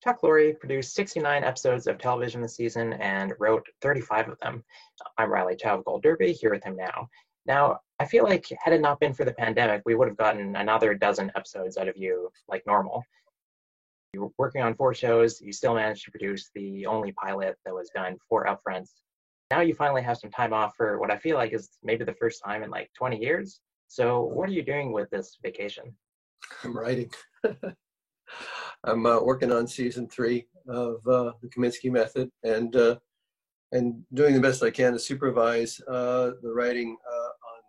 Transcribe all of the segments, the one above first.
Chuck Lorre produced 69 episodes of television this season and wrote 35 of them. I'm Riley Chow of Gold Derby, here with him now. Now, I feel like had it not been for the pandemic, we would have gotten another dozen episodes out of you like normal. You were working on 4 shows, you still managed to produce the only pilot that was done 4 upfronts. Now you finally have some time off for what I feel like is maybe the first time in like 20 years. So what are you doing with this vacation? I'm writing. I'm working on season 3 of the Kominsky Method, and doing the best I can to supervise the writing on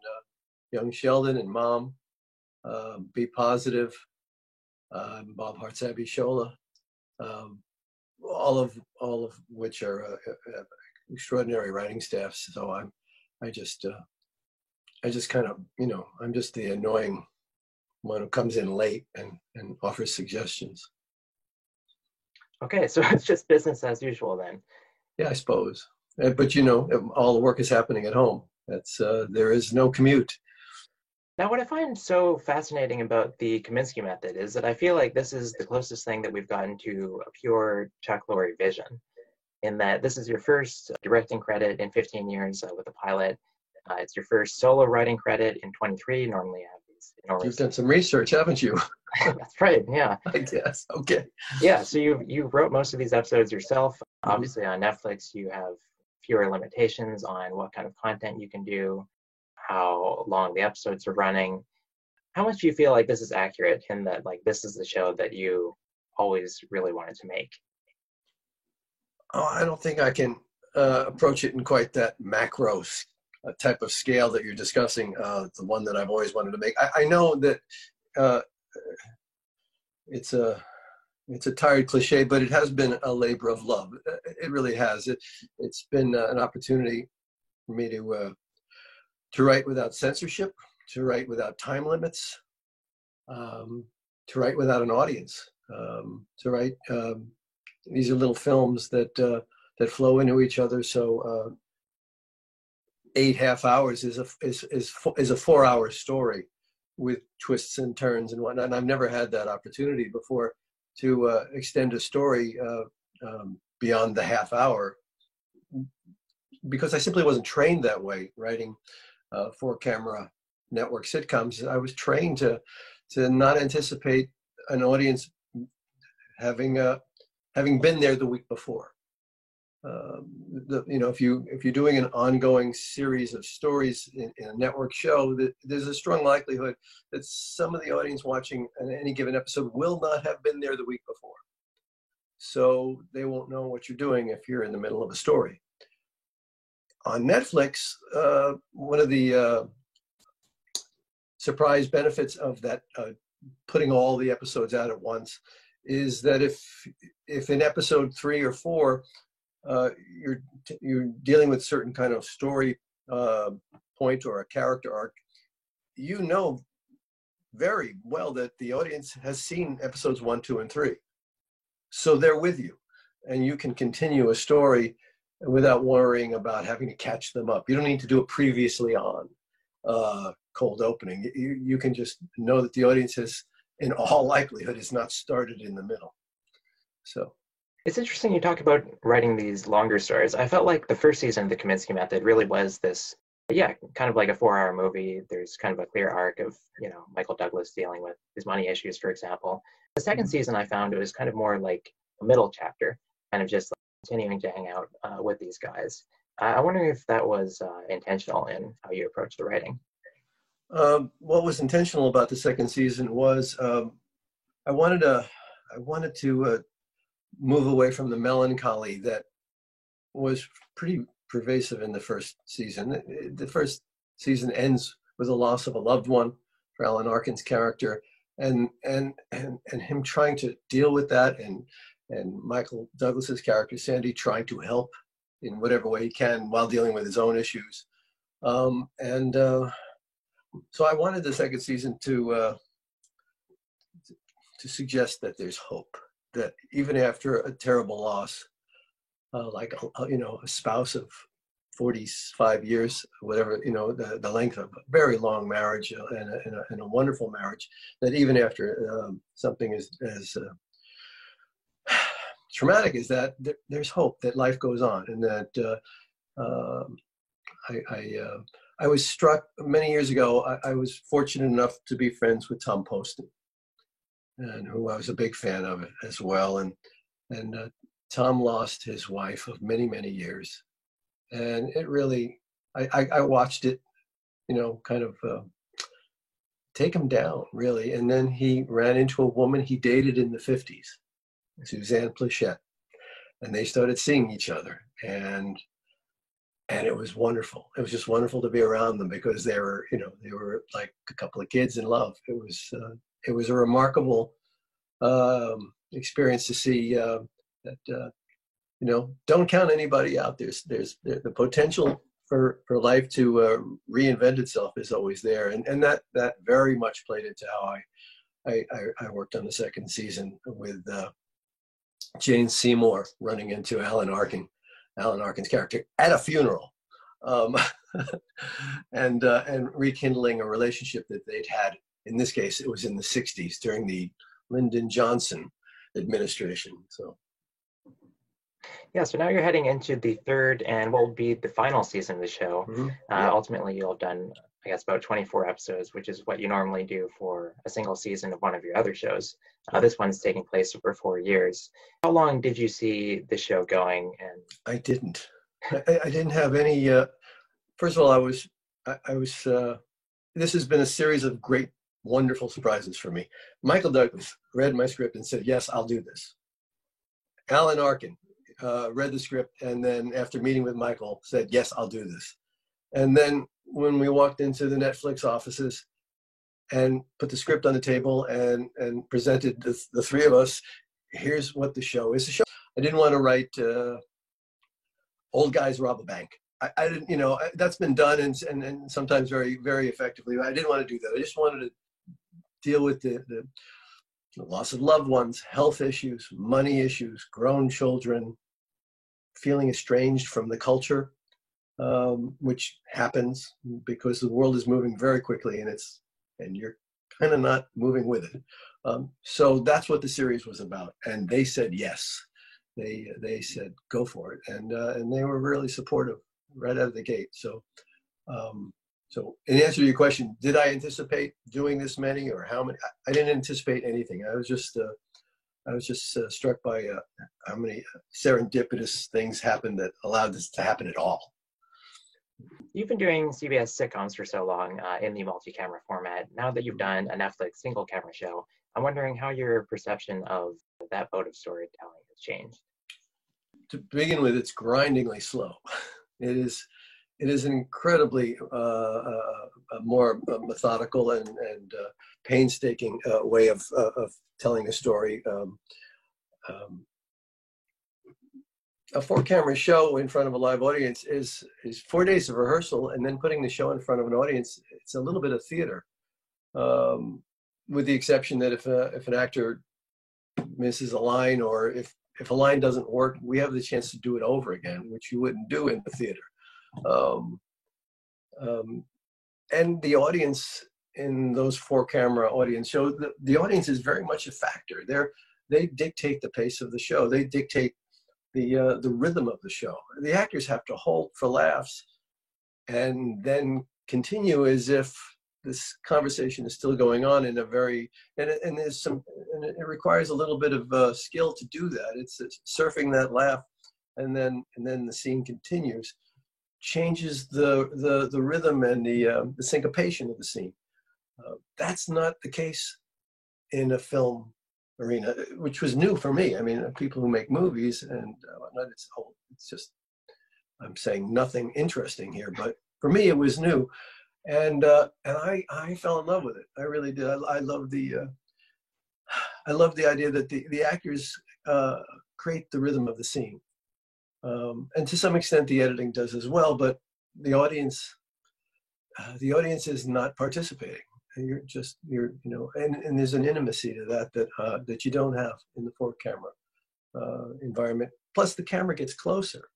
Young Sheldon and Mom, Be Positive, Bob Hearts Abishola, all of which are extraordinary writing staffs. So I just kind of, I'm just the annoying one who comes in late and offers suggestions. Okay, so it's just business as usual then. Yeah, I suppose. But all the work is happening at home. There is no commute. Now, what I find so fascinating about the Kominsky Method is that I feel like this is the closest thing that we've gotten to a pure Chuck Lorre vision, in that this is your first directing credit in 15 years with a pilot. It's your first solo writing credit in 23. Normally, I have these enormous... You've done some research, haven't you? That's right, yeah. I guess, okay. Yeah, so you wrote most of these episodes yourself. Mm-hmm. Obviously, on Netflix, you have fewer limitations on what kind of content you can do, how long the episodes are running. How much do you feel like this is accurate in that, like, this is the show that you always really wanted to make? Oh, I don't think I can approach it in quite that macro type of scale that you're discussing, the one that I've always wanted to make. I know that it's a tired cliche, but it has been a labor of love. It really has. It's been an opportunity for me to write without censorship, to write without time limits, to write without an audience, to write. These are little films that flow into each other. So 8 half hours is a 4-hour story with twists and turns and whatnot. And I've never had that opportunity before to extend a story beyond the half hour, because I simply wasn't trained that way writing 4-camera network sitcoms. I was trained to not anticipate an audience having been there the week before. If you're doing an ongoing series of stories in a network show, there's a strong likelihood that some of the audience watching any given episode will not have been there the week before. So they won't know what you're doing if you're in the middle of a story. On Netflix, one of the surprise benefits of that, putting all the episodes out at once, is that if in episode 3 or 4, you're dealing with certain kind of story point or a character arc, you know very well that the audience has seen episodes 1, 2, and 3. So they're with you, and you can continue a story without worrying about having to catch them up. You don't need to do a previously on cold opening. You can just know that the audience has, in all likelihood, has not started in the middle. So it's interesting you talk about writing these longer stories. I felt like the first season of the Kominsky Method really was this, kind of like a 4-hour movie. There's kind of a clear arc of, Michael Douglas dealing with his money issues, for example. The second season, I found it was kind of more like a middle chapter, kind of just like continuing to hang out with these guys. I'm wondering if that was intentional in how you approach the writing. What was intentional about the second season was I wanted to move away from the melancholy that was pretty pervasive in the first season. The first season ends with the loss of a loved one for Alan Arkin's character, and him trying to deal with that, and Michael Douglas's character Sandy trying to help in whatever way he can while dealing with his own issues. So I wanted the second season to suggest that there's hope, that even after a terrible loss, like a spouse of 45 years, whatever, the length of a very long marriage and a wonderful marriage, that even after something as traumatic is that there's hope that life goes on, and that I was struck many years ago. I was fortunate enough to be friends with Tom Poston, and who I was a big fan of as well. And Tom lost his wife of many, many years, and it really, I watched it, kind of take him down, really. And then he ran into a woman he dated in the 50s, Suzanne Pleshette, and they started seeing each other, and it was wonderful. It was just wonderful to be around them, because they were like a couple of kids in love. It was a remarkable experience to see that don't count anybody out. There's the potential for life to reinvent itself is always there, and that very much played into how I worked on the second season with Jane Seymour running into Alan Arkin's character at a funeral, and rekindling a relationship that they'd had. In this case, it was in the 60s during the Lyndon Johnson administration. Yeah, so now you're heading into the third and what will be the final season of the show. Mm-hmm. Yeah. Ultimately, you'll have done, I guess, about 24 episodes, which is what you normally do for a single season of one of your other shows. This one's taking place over 4 years. How long did you see the show going? And I didn't. I didn't have any. First of all, I was. This has been a series of great, wonderful surprises for me. Michael Douglas read my script and said, "Yes, I'll do this." Alan Arkin read the script, and then after meeting with Michael, said, "Yes, I'll do this." And then when we walked into the Netflix offices and put the script on the table and presented the three of us, here's what the show is. I didn't want to write Old Guys Rob a Bank. I didn't, that's been done and sometimes very, very effectively. I didn't want to do that. I just wanted to deal with the loss of loved ones, health issues, money issues, grown children, feeling estranged from the culture, which happens because the world is moving very quickly, and you're kind of not moving with it. So that's what the series was about, and they said yes. They said go for it, and they were really supportive right out of the gate. So in answer to your question, did I anticipate doing this many or how many? I didn't anticipate anything. I was just struck by how many serendipitous things happened that allowed this to happen at all. You've been doing CBS sitcoms for so long in the multi-camera format. Now that you've done a Netflix single-camera show, I'm wondering how your perception of that mode of storytelling has changed. To begin with, it's grindingly slow. It is an incredibly more methodical and painstaking way of telling a story. A 4-camera show in front of a live audience is 4 days of rehearsal, and then putting the show in front of an audience. It's a little bit of theater, with the exception that if an actor misses a line, or if a line doesn't work, we have the chance to do it over again, which you wouldn't do in the theater. And the audience in those 4-camera audience shows, the audience is very much a factor. They dictate the pace of the show. They dictate the rhythm of the show. The actors have to hold for laughs and then continue as if this conversation is still going on in a very, and it requires a little bit of skill to do that. It's surfing that laugh, and then the scene continues, changes the rhythm and the syncopation of the scene. That's not the case in a film arena, which was new for me. I mean, people who make movies and whatnot, it's just, I'm saying nothing interesting here, but for me, it was new. And I fell in love with it. I really did. I love the idea that the actors create the rhythm of the scene, and to some extent the editing does as well. But the audience is not participating. You're and there's an intimacy to that you don't have in the 4-camera environment. Plus, the camera gets closer.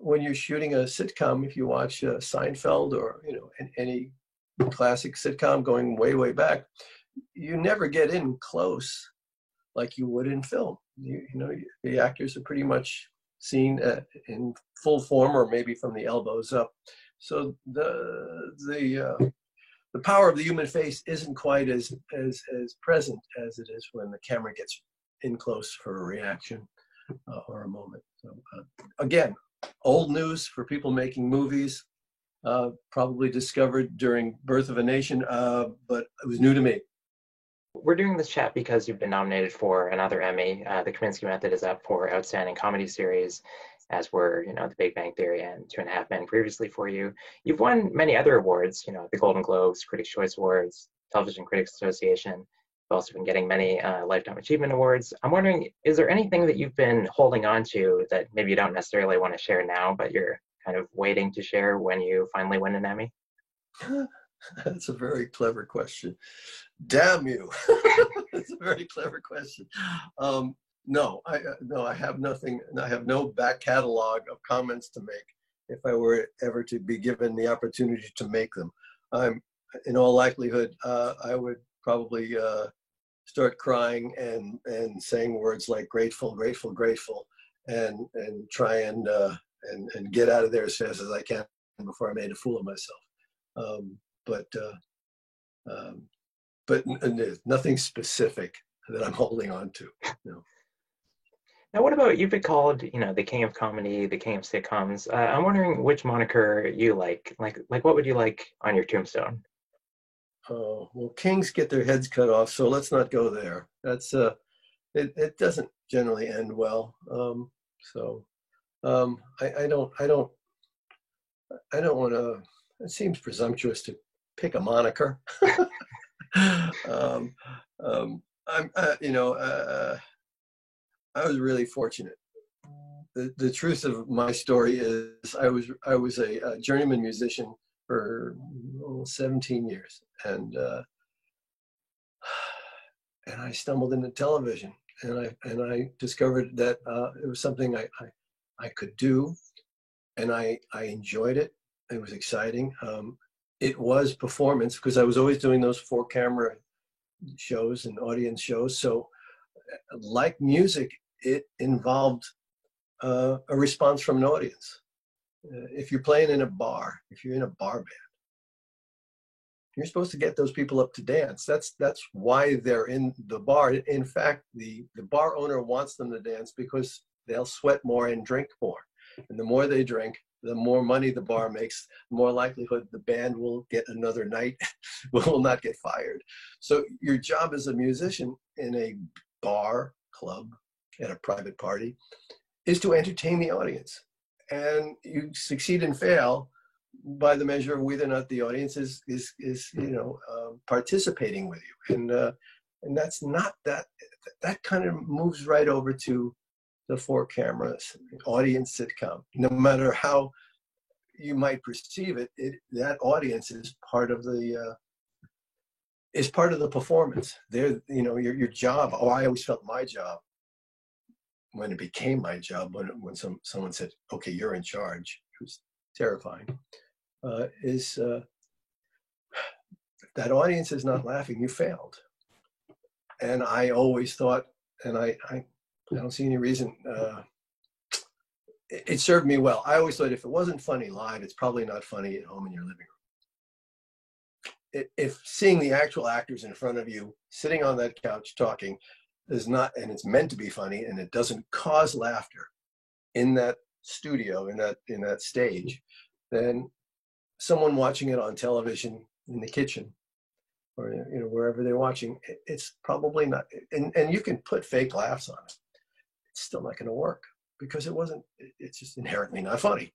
When you're shooting a sitcom, if you watch Seinfeld or any classic sitcom going way back, you never get in close like you would in film. the actors are pretty much seen in full form, or maybe from the elbows up. So the power of the human face isn't quite as present as it is when the camera gets in close for a reaction or a moment. So again, old news for people making movies, probably discovered during Birth of a Nation, but it was new to me. We're doing this chat because you've been nominated for another Emmy. The Kominsky Method is up for Outstanding Comedy Series, as were, The Big Bang Theory and Two and a Half Men previously for you. You've won many other awards, the Golden Globes, Critics' Choice Awards, Television Critics Association. You've also been getting many Lifetime Achievement Awards. I'm wondering, is there anything that you've been holding on to that maybe you don't necessarily want to share now, but you're kind of waiting to share when you finally win an Emmy? That's a very clever question. Damn you. That's a very clever question. No, I have nothing. I have no back catalog of comments to make if I were ever to be given the opportunity to make them. In all likelihood, I would probably start crying and saying words like grateful, grateful, grateful, and try and get out of there as fast as I can before I made a fool of myself. But nothing specific that I'm holding on to. No. Now, what about, you've been called, the king of comedy, the king of sitcoms. I'm wondering which moniker you like. Like what would you like on your tombstone? Oh, well, kings get their heads cut off, so let's not go there. That's it doesn't generally end well. I don't want to. It seems presumptuous to pick a moniker. I was really fortunate. The truth of my story is I was a journeyman musician for 17 years, and I stumbled into television, and I discovered that it was something I could do, and I enjoyed it. It was exciting. It was performance, because I was always doing those 4-camera shows and audience shows. So like music, it involved a response from an audience. If you're playing in a bar, if you're in a bar band, you're supposed to get those people up to dance. That's why they're in the bar. In fact, the bar owner wants them to dance because they'll sweat more and drink more. And the more they drink, the more money the bar makes, the more likelihood the band will get another night, will not get fired. So your job as a musician in a bar, club, at a private party, is to entertain the audience. And you succeed and fail by the measure of whether or not the audience is participating with you. And that's not that kind of moves right over to the 4 cameras, audience sitcom. No matter how you might perceive it, that audience is part of the performance. They're, your job. Oh, I always felt my job, when it became my job, when someone said, "Okay, you're in charge," it was terrifying. That audience is not laughing, you failed. And I always thought, and I don't see any reason. It served me well. I always thought if it wasn't funny live, it's probably not funny at home in your living room. If seeing the actual actors in front of you sitting on that couch talking is not, and it's meant to be funny, and it doesn't cause laughter in that studio, in that stage, then someone watching it on television in the kitchen, or wherever they're watching, it's probably not. And you can put fake laughs on it. It's still not going to work, because it's just inherently not funny.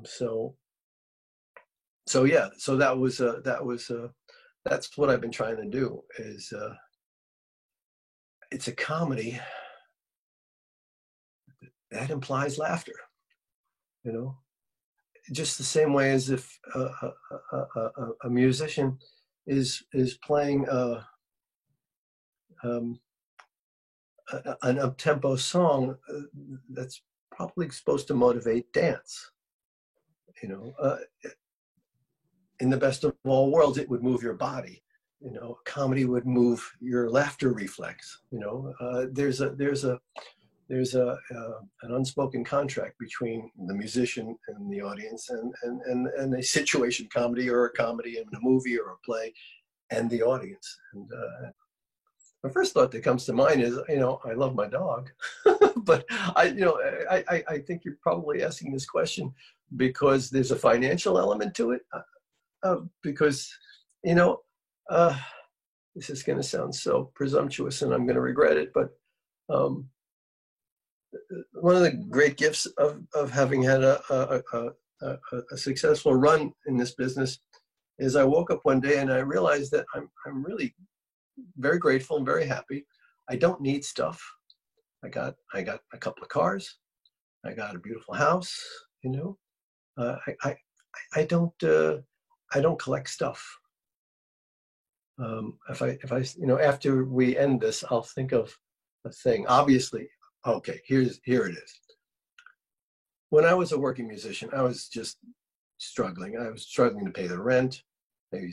So that's what I've been trying to do, is it's a comedy that implies laughter, just the same way as if a musician is playing an up-tempo song that's probably supposed to motivate dance. In the best of all worlds, it would move your body. comedy would move your laughter reflex. There's an unspoken contract between the musician and the audience, and a situation comedy or a comedy in a movie or a play and the audience. And the first thought that comes to mind is, I love my dog, but I think you're probably asking this question because there's a financial element to it. Because, this is going to sound so presumptuous and I'm going to regret it, but one of the great gifts of having had a successful run in this business is I woke up one day and I realized that I'm really very grateful and very happy. I don't need stuff. I got a couple of cars. I got a beautiful house. I don't collect stuff. If I after we end this, I'll think of a thing. Obviously, okay, here it is. When I was a working musician, I was just struggling. I was struggling to pay the rent. I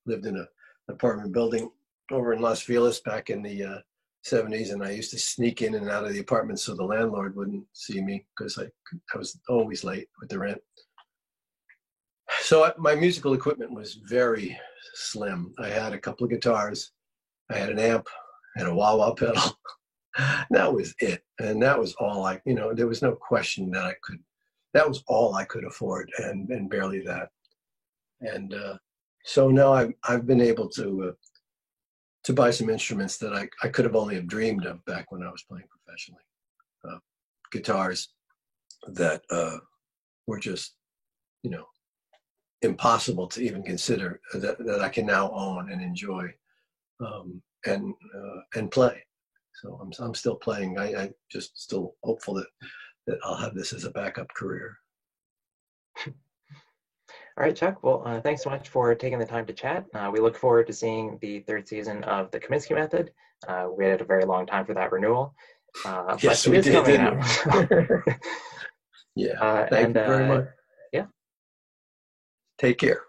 lived in an apartment building over in Las Vegas back in the 70s, and I used to sneak in and out of the apartment so the landlord wouldn't see me because I was always late with the rent. So my musical equipment was very slim. I had a couple of guitars, I had an amp, I had a wah-wah pedal. That was it. And that was all there was no question that was all I could afford, and barely that. And so now I've been able to buy some instruments that I could have only have dreamed of back when I was playing professionally. Guitars that were just, impossible to even consider, that I can now own and enjoy, and play. So I'm still playing. I just still hopeful that I'll have this as a backup career. All right, Chuck. Well, thanks so much for taking the time to chat. We look forward to seeing the third season of The Kaminsky Method. We waited a very long time for that renewal. Yes, we did, didn't we? Yeah. Thank you very much. Yeah. Take care.